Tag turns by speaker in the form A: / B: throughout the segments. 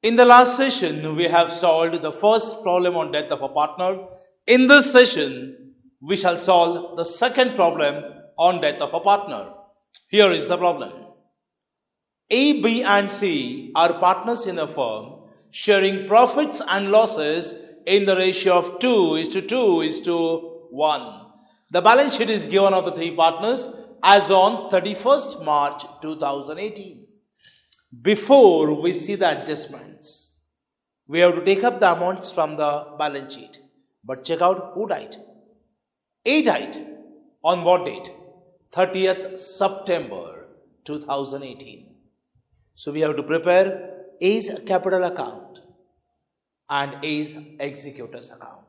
A: In the last session, we have solved the first problem on death of a partner. In this session, we shall solve the second problem on death of a partner. Here is the problem. A, B and C are partners in a firm sharing profits and losses in the ratio of 2:1. The balance sheet is given of the three partners as on 31st March 2018. Before we see the adjustments, we have to take up the amounts from the balance sheet. But check out who died. A died on what date? 30th September 2018. So we have to prepare A's capital account and A's executors account.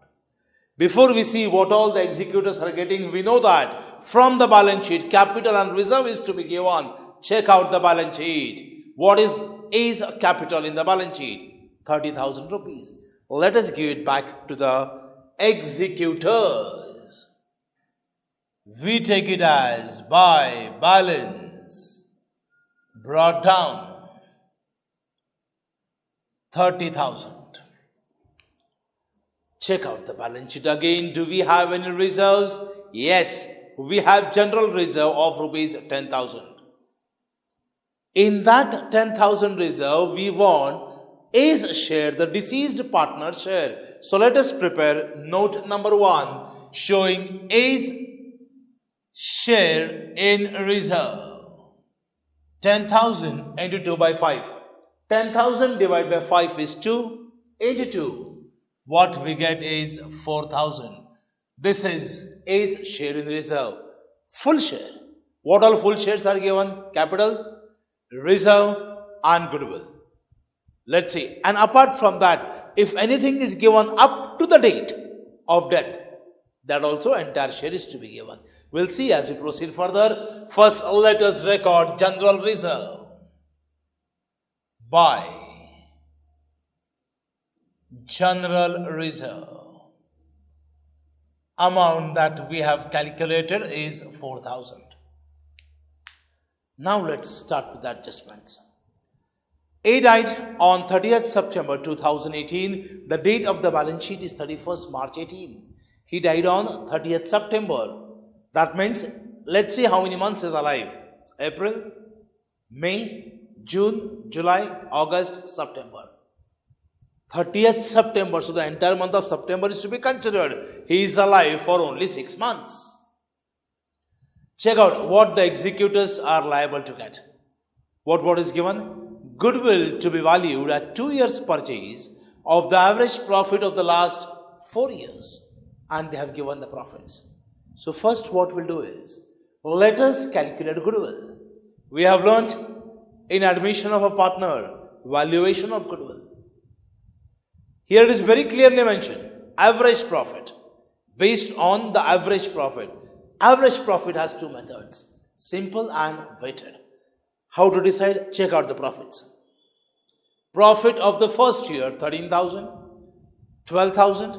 A: Before we see what all the executors are getting, we know that from the balance sheet, capital and reserve is to be given. Check out the balance sheet. What is A's capital in the balance sheet? 30,000 rupees. Let us give it back to the executors. We take it as by balance brought down 30,000. Check out the balance sheet again. Do we have any reserves? Yes, we have general reserve of rupees 10,000. In that 10,000 reserve, we want A's share, the deceased partner share. So let us prepare note number 1 showing A's share in reserve. 10,000 into 2 by 5. 10,000 divided by 5 is 2 into 2. What we get is 4,000. This is A's share in reserve. Full share. What all full shares are given? Capital, reserve and goodwill. Let's see. And apart from that, if anything is given up to the date of death, that also entire share is to be given. We'll see as we proceed further. First, let us record general reserve by general reserve. Amount that we have calculated is 4,000. Now let's start with the adjustments. A died on 30th September 2018. The date of the balance sheet is 31st March 18. He died on 30th September. That means, let's see how many months is alive. April, May, June, July, August, September. 30th September, so the entire month of September is to be considered. He is alive for only 6 months. Check out what the executors are liable to get. What is given? Goodwill to be valued at 2 years purchase of the average profit of the last 4 years. And they have given the profits. So first what we'll do is, let us calculate goodwill. We have learnt in admission of a partner, valuation of goodwill. Here it is very clearly mentioned, average profit, based on the average profit. Average profit has two methods, simple and weighted. How to decide? Check out the profits. Profit of the first year, 13,000, 12,000,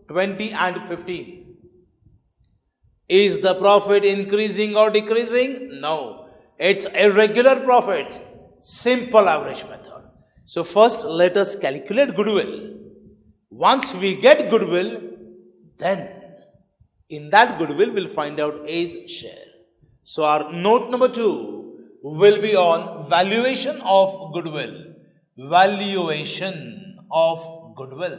A: 20 and 15. Is the profit increasing or decreasing? No. It's irregular profits. Simple average method. So first let us calculate goodwill. Once we get goodwill, then in that goodwill we'll find out A's share. So our note number 2 will be on valuation of goodwill. Valuation of goodwill.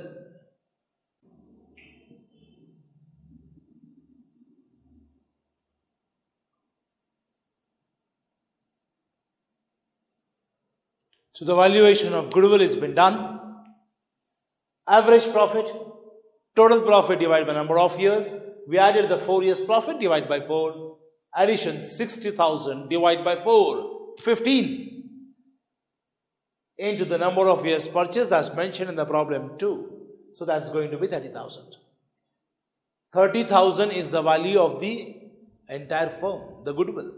A: So the valuation of goodwill has been done. Average profit, total profit divided by number of years. We added the 4 years profit divided by 4. Addition 60,000 divided by 4, 15. Into the number of years purchased as mentioned in the problem 2. So that's going to be 30,000. 30,000 is the value of the entire firm, the goodwill.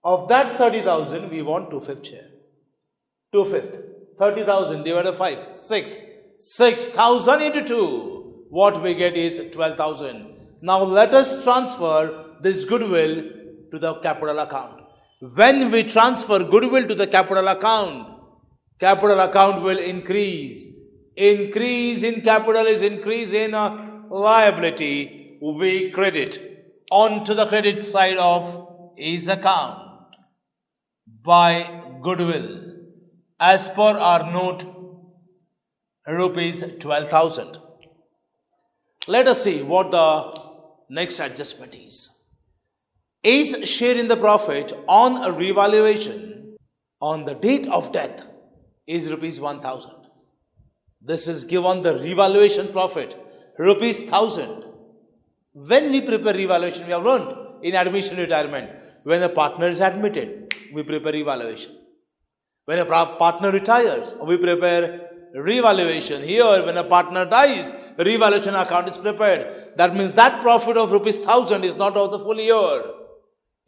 A: Of that 30,000, we want 2/5 share. 2/5. 30,000 divided by 5, 6. 6,000 into 2. What we get is 12,000. Now let us transfer this goodwill to the capital account. When we transfer goodwill to the capital account, Capital account will increase. Increase in capital is increase in liability. We credit onto the credit side of his account by goodwill. As per our note, rupees 12,000. Let us see what the next adjustment is. A's share in the profit on a revaluation on the date of death is rupees 1,000. This is given the revaluation profit, rupees 1,000. When we prepare revaluation, we have learned in admission retirement, when a partner is admitted, we prepare revaluation. When a partner retires, we prepare revaluation. Here, when a partner dies, revaluation account is prepared. That means that profit of rupees 1,000 is not of the full year.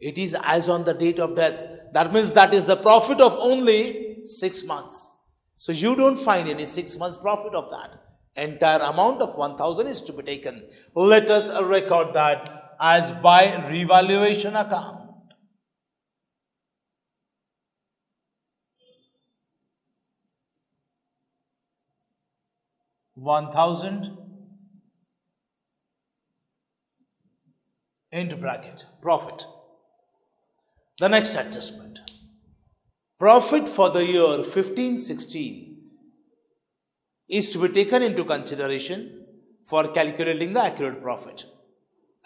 A: It is as on the date of death. That means that is the profit of only 6 months. So you don't find any 6 months profit of that. Entire amount of 1,000 is to be taken. Let us record that as by revaluation account. $1,000 into bracket profit. The next adjustment. Profit for the year 15-16 is to be taken into consideration for calculating the accrued profit.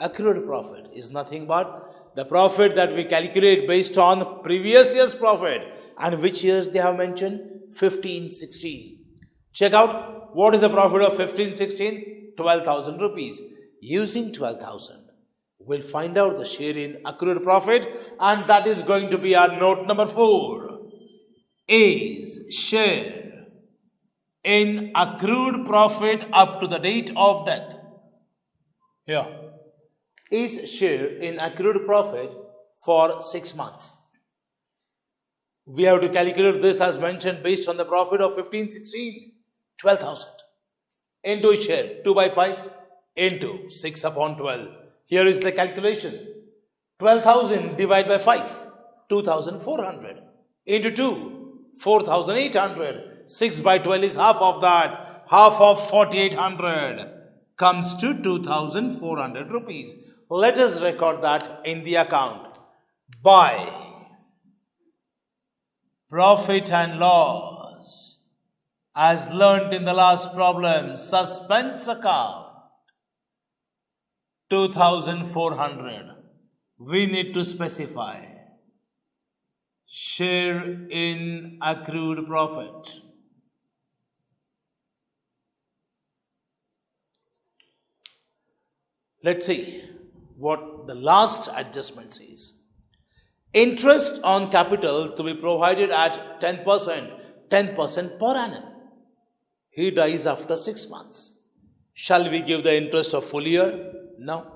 A: Accrued profit is nothing but the profit that we calculate based on previous year's profit. And which years they have mentioned? 15-16. Check out what is the profit of 15-16? 12,000 rupees. Using 12,000. We'll find out the share in accrued profit, and that is going to be our note number 4. A's share in accrued profit up to the date of death. Here. A's share in accrued profit for 6 months. We have to calculate this as mentioned based on the profit of 15-16, 12,000. Into his share, 2 by 5 into 6 upon 12. Here is the calculation. 12,000 divided by 5, 2,400. Into 2, 4,800. 6 by 12 is half of that. Half of 4,800 comes to 2,400 rupees. Let us record that in the account. By profit and loss, as learnt in the last problem, suspense account. 2,400. We need to specify share in accrued profit. Let's see what the last adjustment says. Interest on capital to be provided at 10% per annum. He dies after 6 months. Shall we give the interest of full year? No,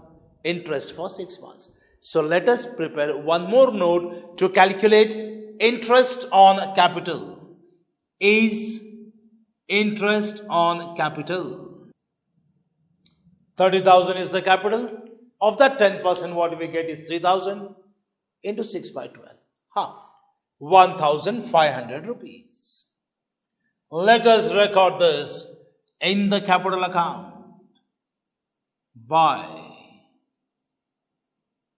A: interest for 6 months. So let us prepare one more note to calculate interest on capital. Is interest on capital. 30,000 is the capital. Of that 10%, what we get is 3,000 into 6 by 12. Half. 1,500 rupees. Let us record this in the capital account. By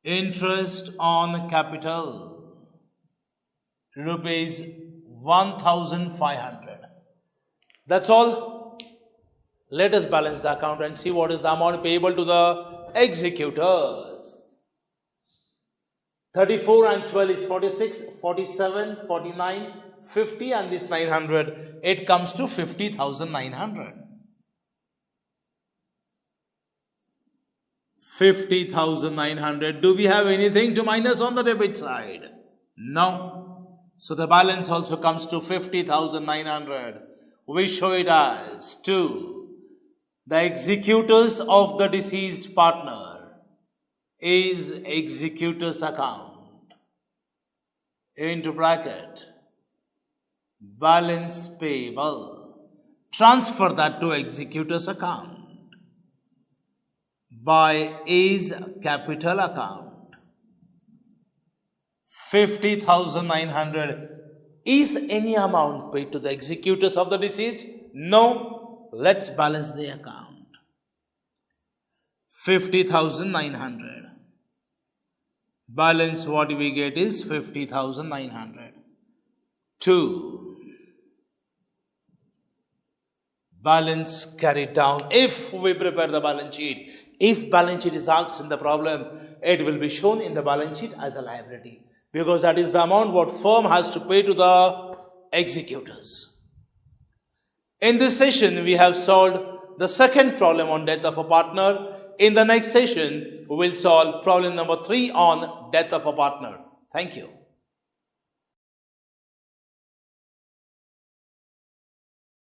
A: interest on capital, rupees 1,500. That's all. Let us balance the account and see what is the amount payable to the executors. 34 and 12 is 46, 47, 49, 50 and this 900. It comes to 50,900. 50,900. Do we have anything to minus on the debit side? No. So the balance also comes to 50,900. We show it as to the executors of the deceased partner is executors account into bracket balance payable. Transfer that to executors account by A's capital account. 50,900 Is any amount paid to the executors of the deceased? No. Let's balance the account. 50,900. Balance what we get is 50,900. 2. Balance carried down. If we prepare the balance sheet, if balance sheet is asked in the problem, it will be shown in the balance sheet as a liability, because that is the amount what firm has to pay to the executors. In this session, we have solved the second problem on death of a partner. In the next session, we will solve problem number 3 on death of a partner. Thank you.